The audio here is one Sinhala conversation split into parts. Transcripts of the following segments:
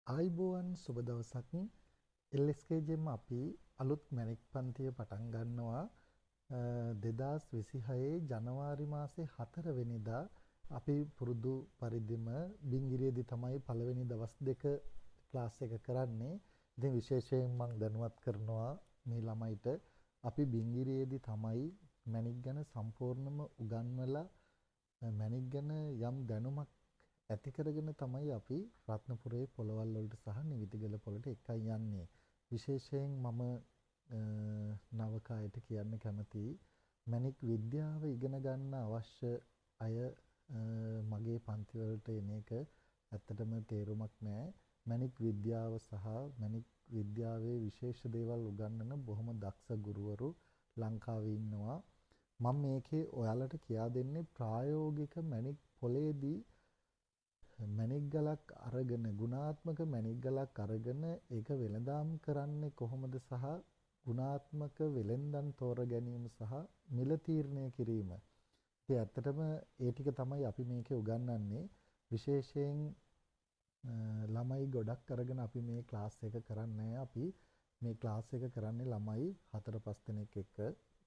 ආයිබෝවන් සුබ දවසක් LSK ජෙම් අපි අලුත් මැණික් පන්තිය පටන් ගන්නවා 2026 ජනවාරි මාසේ 4 වෙනිදා අපි පුරුදු පරිදිම බිංගිරියේදී තමයි පළවෙනි දවස් දෙක ක්ලාස් එක කරන්නේ. ඉතින් විශේෂයෙන් මම දැනුවත් කරනවා මේ ළමයිට අපි බිංගිරියේදී තමයි මැණික් ගැන සම්පූර්ණම උගන්වලා මැණික් ගැන යම් දැනුමක් ඇති කරගෙන තමයි අපි රත්නපුරේ පොළවල් වලට සහ නිවිතිගල පොළට එකයි යන්නේ. විශේෂයෙන් මම නවකයට කියන්න කැමතියි මැණික් විද්‍යාව ඉගෙන ගන්න අවශ්‍ය අය මගේ පන්ති වලට එන එක ඇත්තටම තේරුමක් නැහැ. මැණික් විද්‍යාව සහ මැණික් විද්‍යාවේ විශේෂ දේවල් උගන්වන බොහොම දක්ෂ ගුරුවරු ලංකාවේ ඉන්නවා. මම මේකේ ඔයාලට කියා දෙන්නේ ප්‍රායෝගික මැණික් පොලේදී මැණික් ගලක් අරගෙන ගුණාත්මක මැණික් ගලක් අරගෙන ඒක වෙළඳාම් කරන්නේ කොහොමද සහ ගුණාත්මක වෙළෙන්දන් තෝර ගැනීම සහ මිල තීරණය කිරීම. ඉතින් ඇත්තටම ඒ ටික තමයි අපි මේකේ උගන්වන්නේ. විශේෂයෙන් ළමයි ගොඩක් අරගෙන අපි මේ ක්ලාස් එක කරන්නේ අපි මේ ක්ලාස් එක කරන්නේ ළමයි 4-5 දෙනෙක් එක්ක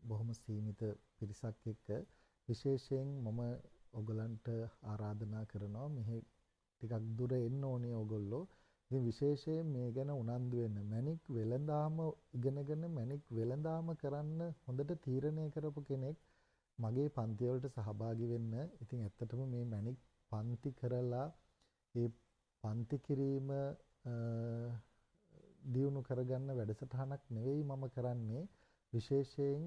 බොහොම සීමිත පිරිසක් එක්ක. විශේෂයෙන් මම ඔයගලන්ට ආරාධනා කරනවා මෙහි ටිකක් දුර එන්න ඕනේ ඕගොල්ලෝ. ඉතින් විශේෂයෙන් මේ ගැන උනන්දු වෙන්න. මැණික් වෙළඳාම ඉගෙනගෙන මැණික් වෙළඳාම කරන්න හොඳට තීරණය කරපු කෙනෙක් මගේ පන්ති වලට සහභාගී වෙන්න. ඉතින් ඇත්තටම මේ මැණික් පන්ති කරලා ඒ පන්ති කිරීම දියුණු කරගන්න වැඩසටහනක් නෙවෙයි මම කරන්නේ. විශේෂයෙන්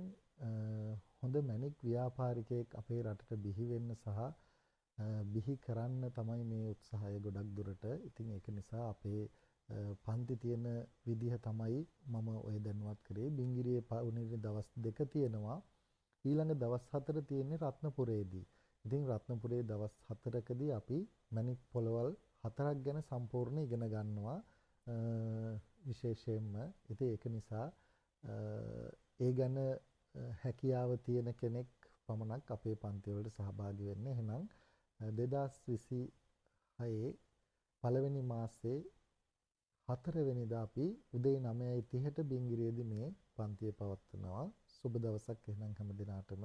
හොඳ මැණික් ව්‍යාපාරිකයෙක් අපේ රටට බිහි වෙන්න සහ බිහි කරන්න තමයි මේ උත්සාහය ගොඩක් දුරට. ඉතින් ඒක නිසා අපේ පන්ති තියෙන විදිහ තමයි මම ඔය දැනුවත් කරේ. බිංගිරියේ පළවෙනි දවස් දෙක තියෙනවා. ඊළඟ දවස් 4 තියෙන්නේ රත්නපුරේදී. ඉතින් රත්නපුරේ දවස් 4කදී අපි මැණික් පොළවල් 4ක් ගැන සම්පූර්ණ ඉගෙන ගන්නවා. විශේෂයෙන්ම ඉතින් ඒක නිසා ඒ ගැන හැකියාව තියෙන කෙනෙක් පමණක් අපේ පන්ති වලට සහභාගී වෙන්න. එහෙනම් 2026 පළවෙනි මාසේ 4 වෙනිදා අපි උදේ 9:30ට බිංගිරියේදී මේ පන්තිය පවත්වනවා. සුබ දවසක් එහෙනම් හැම දිනාටම